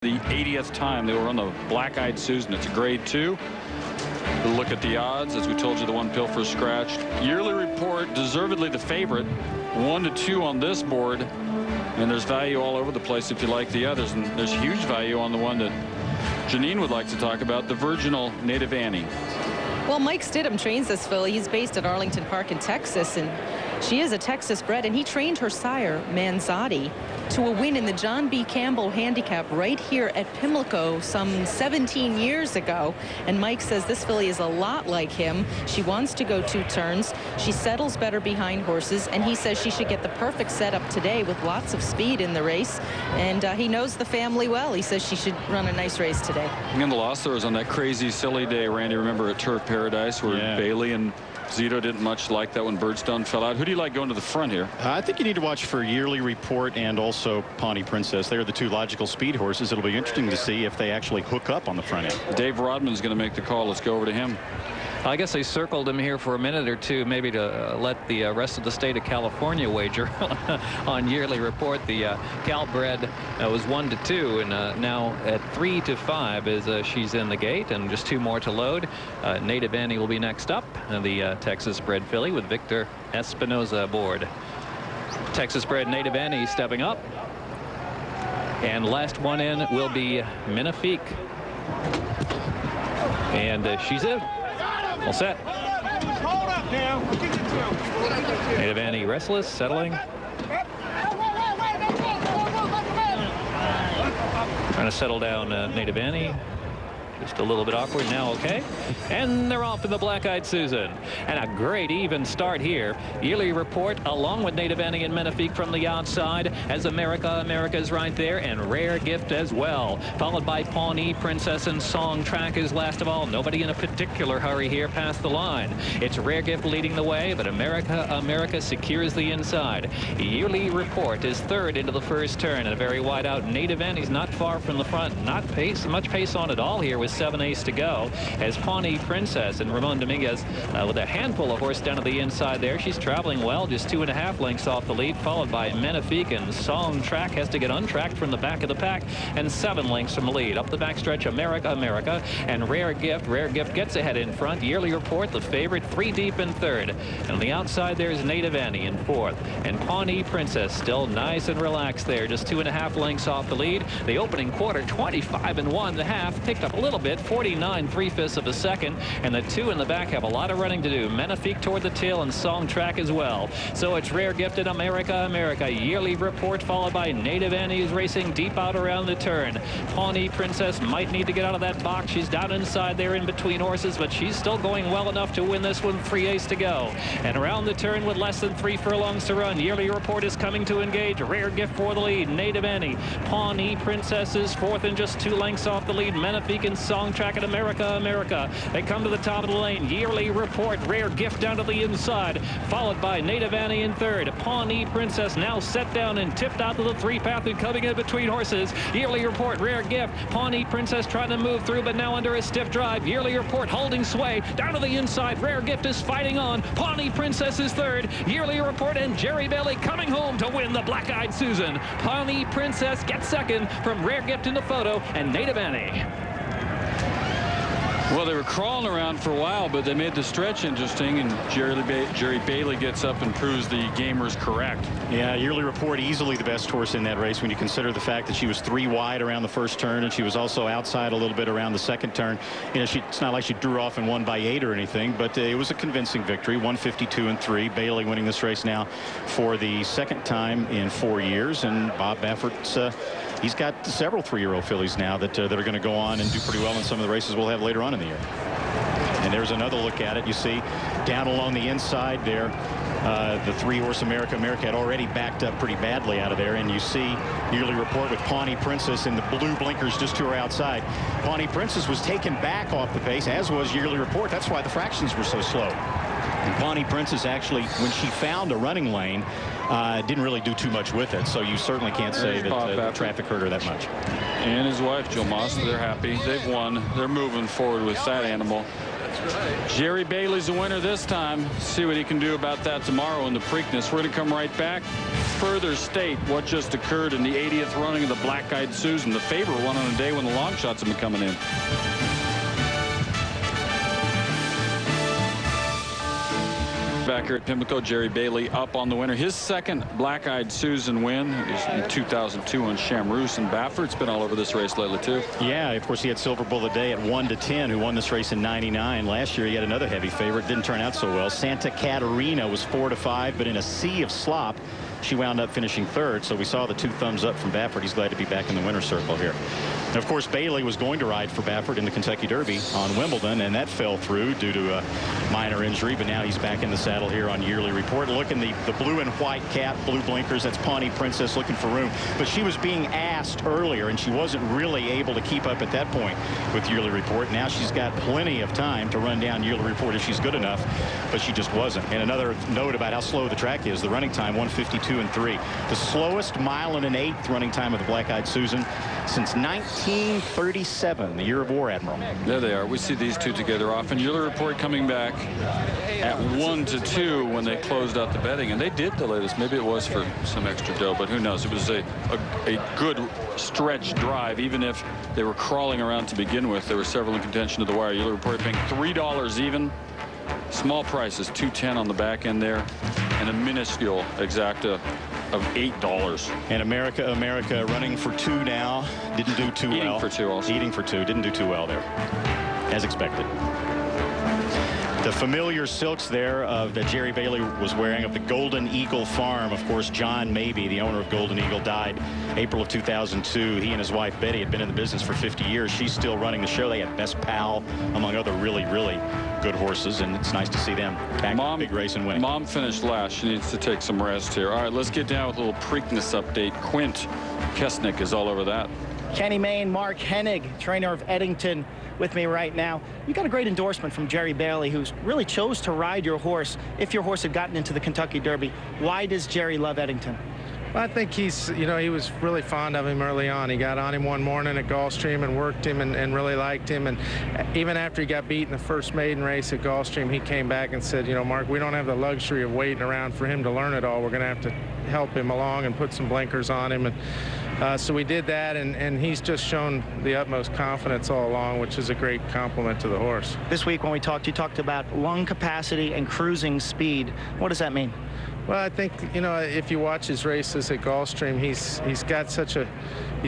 The 80th time they were on the Black-Eyed Susan. It's a grade 2. We'll look at the odds. As we told you, the one Pilfer scratched. Yearly Report, deservedly the favorite. 1-2 on this board. And there's value all over the place if you like the others. And there's huge value on the one that Janine would like to talk about, the virginal Native Annie. Well, Mike Stidham trains this filly. He's based at Arlington Park in Texas, and she is a Texas bred, and he trained her sire, Manzotti, to a win in the John B. Campbell Handicap right here at Pimlico some 17 years ago. And Mike says this filly is a lot like him. She wants to go 2 turns. She settles better behind horses, and he says she should get the perfect setup today with lots of speed in the race. And he knows the family well. He says she should run a nice race today. And the loss there was on that crazy, silly day, Randy, remember, at Turf Paradise, where Bailey and Zito didn't much like that when Birdstone fell out. Who do you like going to the front here? I think you need to watch for Yearly Report and also Pawnee Princess. They're the 2 logical speed horses. It'll be interesting to see if they actually hook up on the front end. Dave Rodman's going to make the call. Let's go over to him. I guess I circled him here for a minute or two, maybe to let the rest of the state of California wager on Yearly Report. The Calbred was 1-2, and now at 3-5 as she's in the gate, and just 2 more to load. Native Annie will be next up, the Texas bred filly with Victor Espinoza aboard. Texas bred Native Annie stepping up, and last one in will be Minifique, and she's in. All set. Native Annie restless, settling. Trying to settle down Native Annie. Just a little bit awkward now. Okay, and they're off to the Black-Eyed Susan, and a great even start here. Yearly Report along with Native Annie and Minifique from the outside, as America's right there, and Rare Gift as well, followed by Pawnee Princess and Song Track is last of all. Nobody in a particular hurry here past the line. It's Rare Gift leading the way, but America secures the inside. Yearly Report is 3rd into the first turn, and a very wide out Native Annie's not far from the front. Not much pace on at all here with 7/8 to go, as Pawnee Princess and Ramon Dominguez with a handful of horse down to the inside there. She's traveling well, just 2.5 lengths off the lead, followed by Minifique, and Song Track has to get untracked from the back of the pack, and 7 lengths from the lead. Up the backstretch, America, and Rare Gift. Rare Gift gets ahead in front. Yearly Report, the favorite, 3 deep in 3rd. And on the outside, there's Native Annie in 4th. And Pawnee Princess still nice and relaxed there, just 2.5 lengths off the lead. The opening quarter, 25 1/2, picked up a little bit, 49 3/5 of a second, and the 2 in the back have a lot of running to do. Minifique toward the tail, and Song Track as well. So it's Rare Gift and America. Yearly Report followed by Native Annie, who's racing deep out around the turn. Pawnee Princess might need to get out of that box. She's down inside there in between horses, but she's still going well enough to win this one. 3/8 to go, and around the turn with less than 3 furlongs to run, Yearly Report is coming to engage. Rare Gift for the lead. Native Annie, Pawnee Princess is 4th and just 2 lengths off the lead. Minifique and Song Track at America. They come to the top of the lane. Yearly Report, Rare Gift down to the inside, followed by Native Annie in 3rd. Pawnee Princess now set down and tipped out to the 3 path and coming in between horses. Yearly Report, Rare Gift, Pawnee Princess trying to move through, but now under a stiff drive. Yearly Report holding sway down to the inside. Rare Gift is fighting on. Pawnee Princess is 3rd. Yearly Report and Jerry Bailey coming home to win the Black-Eyed Susan. Pawnee Princess gets 2nd from Rare Gift in the photo, and Native Annie. Well, they were crawling around for a while, but they made the stretch interesting, and Jerry Bailey gets up and proves the gamers correct. Yeah, Yearly Report easily the best horse in that race when you consider the fact that she was 3 wide around the first turn, and she was also outside a little bit around the second turn. You know, it's not like she drew off and won by 8 or anything, but it was a convincing victory. 152-3. Bailey winning this race now for the 2nd time in 4 years, and Bob Baffert's he's got several 3-year-old fillies now that are going to go on and do pretty well in some of the races we'll have later on in the year. And there's another look at it. You see down along the inside there, the 3-horse America had already backed up pretty badly out of there, and you see Yearly Report with Pawnee Princess in the blue blinkers just to her outside. Pawnee Princess was taken back off the pace, as was Yearly Report. That's why the fractions were so slow. And Pawnee Princess actually, when she found a running lane, didn't really do too much with it. So you certainly can't say that traffic hurt her that much. And his wife, Jill Moss, they're happy. They've won. They're moving forward with that animal. Jerry Bailey's the winner this time. See what he can do about that tomorrow in the Preakness. We're going to come right back. further state what just occurred in the 80th running of the Black Eyed Susan, the favorite one on a day when the long shots have been coming in. Back here at Pimlico, Jerry Bailey up on the winner. His second Black Eyed Susan win is in 2002 on Shamroos, and Baffert's been all over this race lately too. Yeah, of course he had Silver Bull a day at 1-10, who won this race in '99. Last year he had another heavy favorite, didn't turn out so well. Santa Catarina was 4-5, but in a sea of slop she wound up finishing third. So we saw the 2 thumbs up from Baffert. He's glad to be back in the winner's circle here. And of course Bailey was going to ride for Baffert in the Kentucky Derby on Wimbledon, and that fell through due to a minor injury, but now he's back in the saddle here on Yearly Report. Look in the blue and white cap, blue blinkers. That's Pawnee Princess looking for room, but she was being asked earlier and she wasn't really able to keep up at that point with Yearly Report. Now she's got plenty of time to run down Yearly Report if she's good enough, but she just wasn't. And another note about how slow the track is: the running time 1:52.3, the slowest 1 1/8 running time of the Black Eyed Susan since 1937, the year of War Admiral. There they are. We see these two together often. Yearly Report coming back at 1-2 when they closed out the betting, and they did delay this. Maybe it was for some extra dough, but who knows? It was a good stretch drive. Even if they were crawling around to begin with, there were several in contention to the wire. Yearly Report paying $3 even. Small prices, $2.10 on the back end there, and a minuscule exacta of $8. And America running for 2 now. Didn't do too well. Eating for 2 also. Eating for 2. Didn't do too well there, as expected. The familiar silks there that Jerry Bailey was wearing of the Golden Eagle Farm. Of course, John Mabee, the owner of Golden Eagle, died April of 2002. He and his wife Betty had been in the business for 50 years. She's still running the show. They had Best Pal, among other really good horses, and it's nice to see them back in the big race and winning. Mom finished last. She needs to take some rest here. All right, let's get down with a little Preakness update. Quint Kesnick is all over that. Kenny Mayne, Mark Hennig, trainer of Eddington, with me right now. You got a great endorsement from Jerry Bailey, who's really chose to ride your horse if your horse had gotten into the Kentucky Derby. Why does Jerry love Eddington? Well, I think he was really fond of him early on. He got on him one morning at Gulfstream and worked him and really liked him. And even after he got beat in the first maiden race at Gulfstream, he came back and said, Mark, we don't have the luxury of waiting around for him to learn it all. We're going to have to help him along and put some blinkers on him. And so we did that, and he's just shown the utmost confidence all along, which is a great compliment to the horse. This week when we talked, you talked about lung capacity and cruising speed. What does that mean? Well, I think, if you watch his races at Gulfstream, he's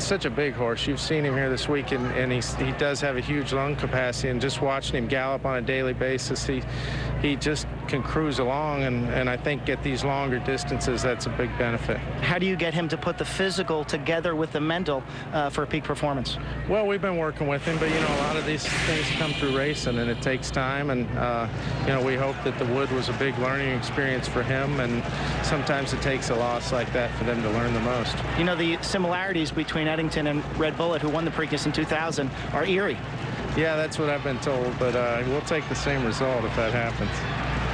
such a big horse. You've seen him here this week, and he does have a huge lung capacity. And just watching him gallop on a daily basis, he just can cruise along. And I think at these longer distances, that's a big benefit. How do you get him to put the physical together with the mental for a peak performance? Well, we've been working with him, but a lot of these things come through racing, and it takes time. And we hope that the Wood was a big learning experience for him, and sometimes it takes a loss like that for them to learn the most. The similarities between Eddington and Red Bullet, who won the Preakness in 2000, are eerie. Yeah, that's what I've been told, but we'll take the same result if that happens.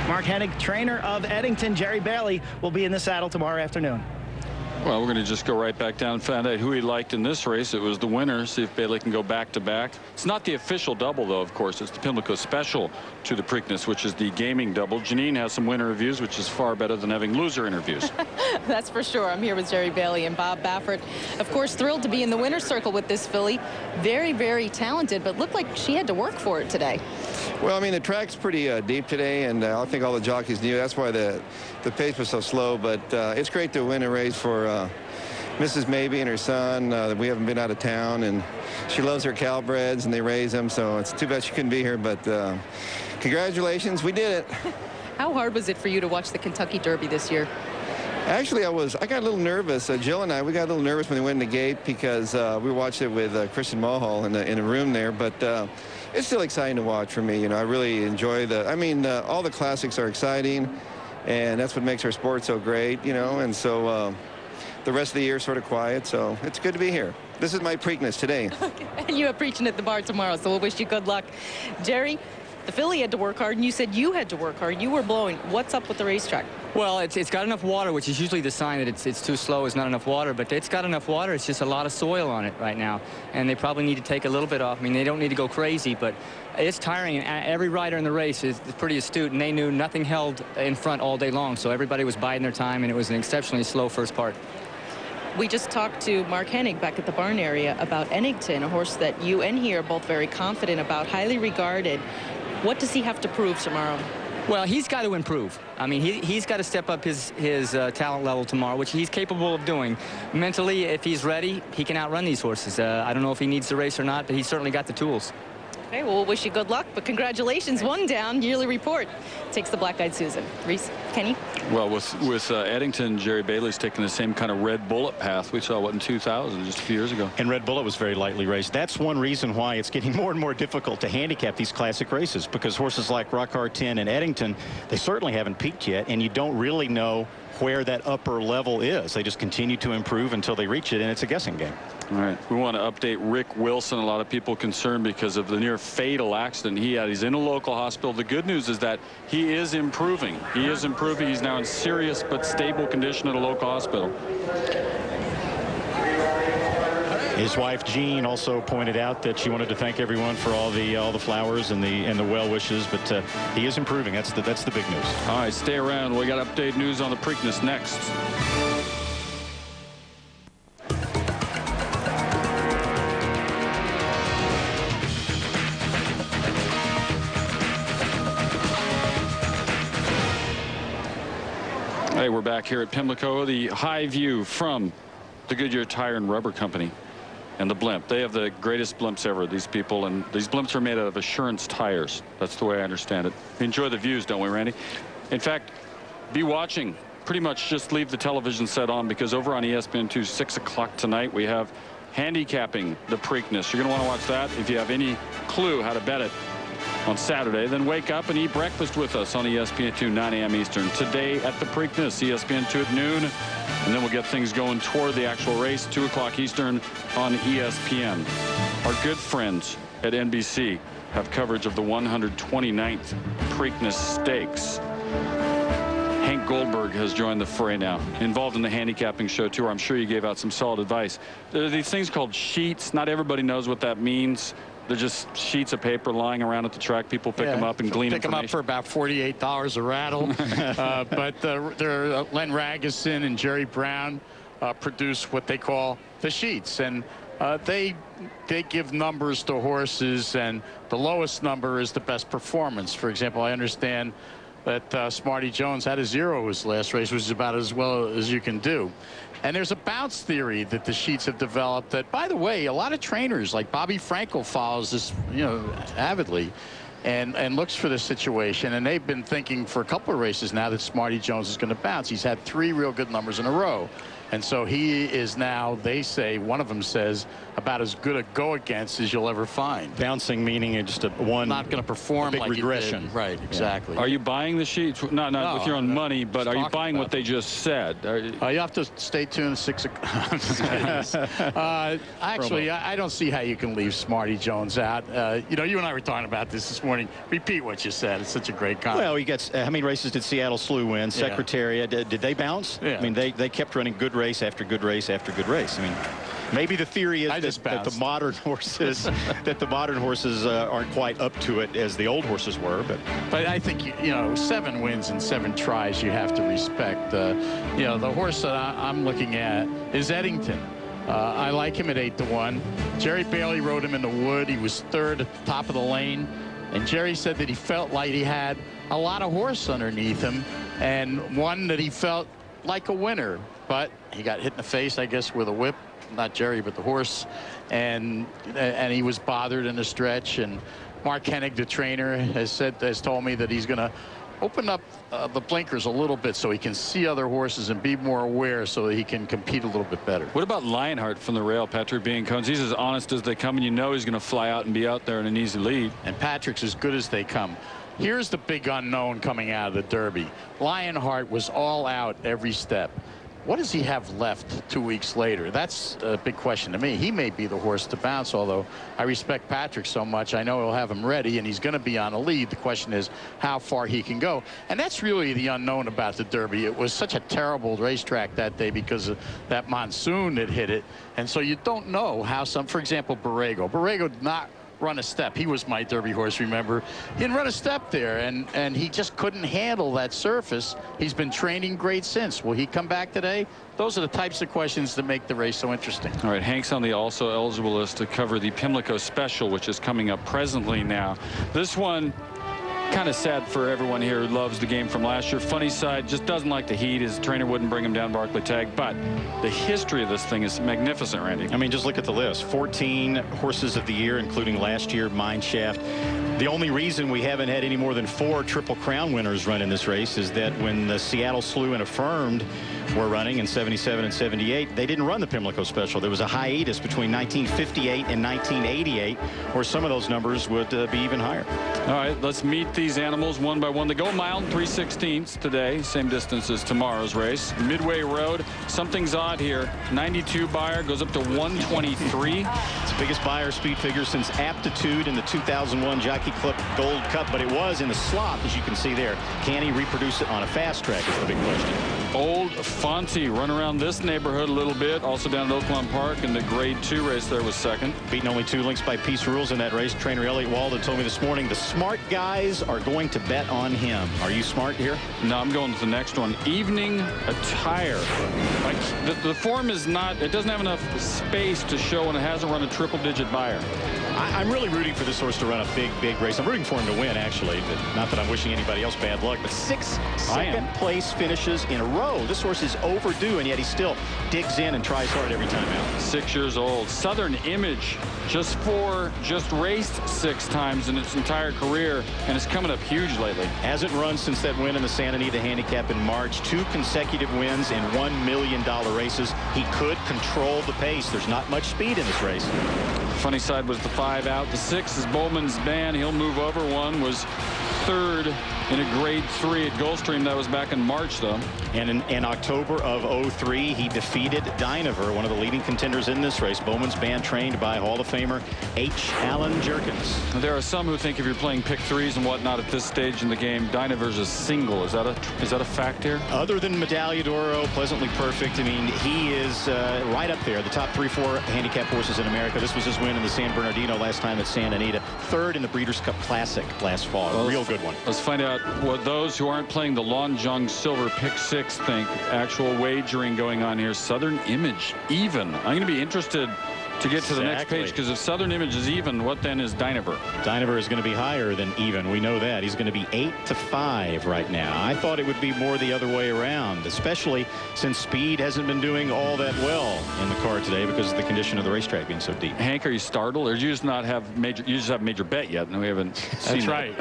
Mark Hennig, trainer of Eddington. Jerry Bailey will be in the saddle tomorrow afternoon. Well, we're going to just go right back down and find out who he liked in this race. It was the winner. See if Bailey can go back-to-back. It's not the official double, though, of course. It's the Pimlico special to the Preakness, which is the gaming double. Janine has some winner reviews, which is far better than having loser interviews. That's for sure. I'm here with Jerry Bailey and Bob Baffert. Of course, thrilled to be in the winner's circle with this filly. Very, very talented, but looked like she had to work for it today. Well, I mean, the track's pretty deep today, and I think all the jockeys knew. That's why the pace was so slow, but it's great to win a race for Mrs. Mabee and her son. We haven't been out of town, and she loves her Calbreds, and they raise them, so it's too bad she couldn't be here, but congratulations, we did it. How hard was it for you to watch the Kentucky Derby this year? Actually, I got a little nervous. Jill and we got a little nervous when we went in the gate because we watched it with Christian Mulhall in a room there, but it's still exciting to watch for me. I really enjoy all the classics are exciting, and that's what makes our sport so great, and so the rest of the year sort of quiet, so it's good to be here. This is my Preakness today. And you are preaching at the bar tomorrow, so we'll wish you good luck. Jerry, the filly had to work hard, and you said you had to work hard. You were blowing. What's up with the racetrack? Well, it's got enough water, which is usually the sign that it's too slow, is not enough water, but it's got enough water. It's just a lot of soil on it right now, and they probably need to take a little bit off. I mean, they don't need to go crazy, but it's tiring, and every rider in the race is pretty astute, and they knew nothing held in front all day long, so everybody was biding their time, and it was an exceptionally slow first part. We just talked to Mark Hennig back at the barn area about Ennington, a horse that you and he are both very confident about, highly regarded. What does he have to prove tomorrow? Well, he's got to improve. I mean, he's got to step up his talent level tomorrow, which he's capable of doing. Mentally, if he's ready, he can outrun these horses. I don't know if he needs the race or not, but he's certainly got the tools. Okay, well, we'll wish you good luck, but congratulations. One down. Yearly Report takes the Black Eyed Susan. Reese, Kenny? Well, with Eddington, Jerry Bailey's taking the same kind of Red Bullet path we saw, what, in 2000, just a few years ago. And Red Bullet was very lightly raced. That's one reason why it's getting more and more difficult to handicap these classic races, because horses like Rock Hard 10 and Eddington, they certainly haven't peaked yet, and you don't really know where that upper level is. They just continue to improve until they reach it, and it's a guessing game. All right, we want to update Rick Wilson. A lot of people concerned because of the near fatal accident he had. He's in a local hospital. The good news is that he is improving. He is improving. He's now in serious but stable condition at a local hospital. His wife Jean also pointed out that she wanted to thank everyone for all the flowers and the well wishes, but he is improving. That's the big news. All right, stay around. We got update news on the Preakness next. Hey, we're back here at Pimlico, the high view from the Goodyear Tire and Rubber Company and the blimp. They have the greatest blimps ever, these people, and these blimps are made out of Assurance tires. That's the way I understand it. We enjoy the views, don't we, Randy? In fact, be watching. Pretty much just leave the television set on, because over on ESPN2, 6 o'clock tonight, we have handicapping the Preakness. You're going to want to watch that. If you have any clue how to bet it on Saturday, then wake up and eat breakfast with us on ESPN2, 9 a.m. Eastern. Today at the Preakness, ESPN2 at noon, and then we'll get things going toward the actual race, 2 o'clock Eastern on ESPN. Our good friends at NBC have coverage of the 129th Preakness Stakes. Hank Goldberg has joined the fray now, involved in the handicapping show too. I'm sure you gave out some solid advice. There are these things called sheets. Not everybody knows what that means. They're just sheets of paper lying around at the track. People pick them up and glean pick them up for about $48 a rattle. But Len Ragusin and Jerry Brown produce what they call the sheets, and they give numbers to horses, and the lowest number is the best performance. For example, I understand that Smarty Jones had a 0 his last race, which is about as well as you can do. And there's a bounce theory that the sheets have developed that, by the way, a lot of trainers like Bobby Frankel follows this, avidly and looks for this situation. And they've been thinking for a couple of races now that Smarty Jones is going to bounce. He's had 3 real good numbers in a row. And so he is now, they say, one of them says, about as good a go against as you'll ever find. Bouncing meaning just one. Not going to perform big like regression. He did. Right, exactly. Are you buying the sheets? Not No, with your own money, but are you buying what them. they just said? You have to stay tuned 6 o'clock. Actually, I don't see how you can leave Smarty Jones out. You and I were talking about this morning. Repeat what you said. It's such a great comment. Well, you got how many races did Seattle Slew win? Secretariat. Did they bounce? Yeah. I mean, they kept running good race after good race after good race. I mean, maybe the theory is that the modern horses aren't quite up to it as the old horses were. But I think 7 wins and 7 tries you have to respect. The horse that I'm looking at is Eddington. I like him at 8-1. Jerry Bailey rode him in the Wood. He was 3rd at the top of the lane. And Jerry said that he felt like he had a lot of horse underneath him, and one that he felt like a winner. But he got hit in the face, I guess, with a whip. Not Jerry, but the horse. And he was bothered in the stretch. And Mark Hennig, the trainer, has told me that he's going to open up the blinkers a little bit so he can see other horses and be more aware so that he can compete a little bit better. What about Lionheart from the rail, Patrick Biancones? He's as honest as they come, and he's going to fly out and be out there in an easy lead. And Patrick's as good as they come. Here's the big unknown coming out of the Derby. Lionheart was all out every step. what does he have left 2 weeks later? That's a big question to me. He may be the horse to bounce, although I respect Patrick so much. I know he'll have him ready, and he's going to be on a lead. The question is how far he can go. And that's really the unknown about the Derby. It was such a terrible racetrack that day because of that monsoon that hit it. And so you don't know how for example, Borrego. Borrego did not run a step. He was my Derby horse, remember? He didn't run a step there, and he just couldn't handle that surface. He's been training great since. Will he come back today? Those are the types of questions that make the race so interesting. All right, Hank's on the also eligible list to cover the Pimlico Special, which is coming up presently now. This one, kind of sad for everyone here who loves the game from last year. Funny Side just doesn't like the heat. His trainer wouldn't bring him down Barclay Tag, but the history of this thing is magnificent, Randy. I mean, just look at the list. 14 horses of the year, including last year, Mineshaft. The only reason we haven't had any more than 4 Triple Crown winners run in this race is that when the Seattle Slew and Affirmed were running in 77 and 78, they didn't run the Pimlico Special. There was a hiatus between 1958 and 1988, where some of those numbers would be even higher. All right, let's meet these animals one by one. They go a mile and 3/16 today, same distance as tomorrow's race. Midway Road, something's odd here. 92 buyer goes up to 123. It's the biggest buyer speed figure since Aptitude in the 2001 Jockey Club Gold Cup, but it was in the slot, as you can see there. Can he reproduce it on a fast track is the big question. Old Fonte run around this neighborhood a little bit, also down at Oaklawn Park in the grade 2 race there was second. Beaten only 2 lengths by Peace Rules in that race. Trainer Elliott Walden told me this morning the smart guys are going to bet on him. Are you smart here? No, I'm going to the next one. Evening Attire. Like the form is not, it doesn't have enough space to show when it hasn't run a triple-digit buyer. I'm really rooting for this horse to run a big race. I'm rooting for him to win, actually. Not that I'm wishing anybody else bad luck, but 6 second-place finishes in a row. This horse is overdue, and yet he still digs in and tries hard every time out. 6 years old. Southern Image, just raced 6 times in its entire career, and it's coming up huge lately. Hasn't run since that win in the Santa Anita Handicap in March. 2 consecutive wins in $1 million races. He could control the pace. There's not much speed in this race. Funny Side was the 5 out. The 6 is Bowman's Band. He'll move over. 1 was 3rd in a grade 3 at Gulfstream. That was back in March, though. And in October of '03, he defeated Dynaver, one of the leading contenders in this race. Bowman's Band trained by Hall of Famer H. Alan Jerkins. There are some who think if you're playing pick 3s and whatnot at this stage in the game, Dynaver's a single. Is that a fact here? Other than Medaglia d'Oro, Pleasantly Perfect, I mean, he is right up there. The top 3-4 handicap horses in America. This was his win in the San Bernardino last time at Santa Anita. 3rd in the Breeders' Cup Classic last fall. A real good one. Let's find out what those who aren't playing the Lon Jung Silver pick 6 think. Actual wagering going on here. Southern Image even. I'm going to be interested to get to the next page, because if Southern Image is even, what then is Dynaver? Dynaver is going to be higher than even. We know that. He's going to be 8-5 right now. I thought it would be more the other way around, especially since speed hasn't been doing all that well in the car today because of the condition of the racetrack being so deep. Hank, are you startled, or do you just not have major? You just have major bet yet, and we haven't seen. That's right.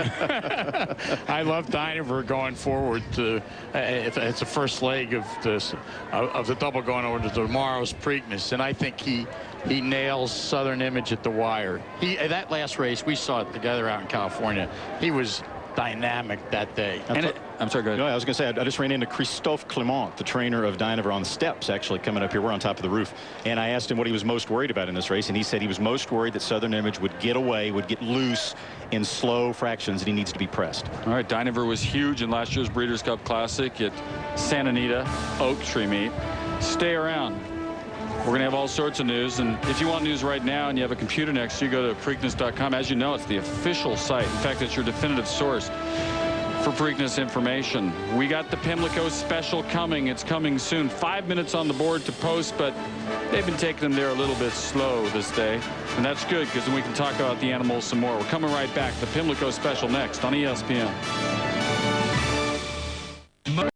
I love Dynaver going forward to. It's the first leg of the double going over to tomorrow's Preakness, and I think he nails Southern Image at the wire. That last race, we saw it together out in California. He was dynamic that day. I'm sorry, go ahead. No, I was going to say, I just ran into Christophe Clement, the trainer of Dynaver, on the steps, actually, coming up here. We're on top of the roof. And I asked him what he was most worried about in this race, and he said he was most worried that Southern Image would get away, would get loose in slow fractions, and he needs to be pressed. All right, Dynaver was huge in last year's Breeders' Cup Classic at Santa Anita Oak Tree Meet. Stay around. We're going to have all sorts of news, and if you want news right now and you have a computer next to you, go to Preakness.com. As you know, it's the official site. In fact, it's your definitive source for Preakness information. We got the Pimlico Special coming. It's coming soon. 5 minutes on the board to post, but they've been taking them there a little bit slow this day, and that's good because then we can talk about the animals some more. We're coming right back. The Pimlico Special next on ESPN.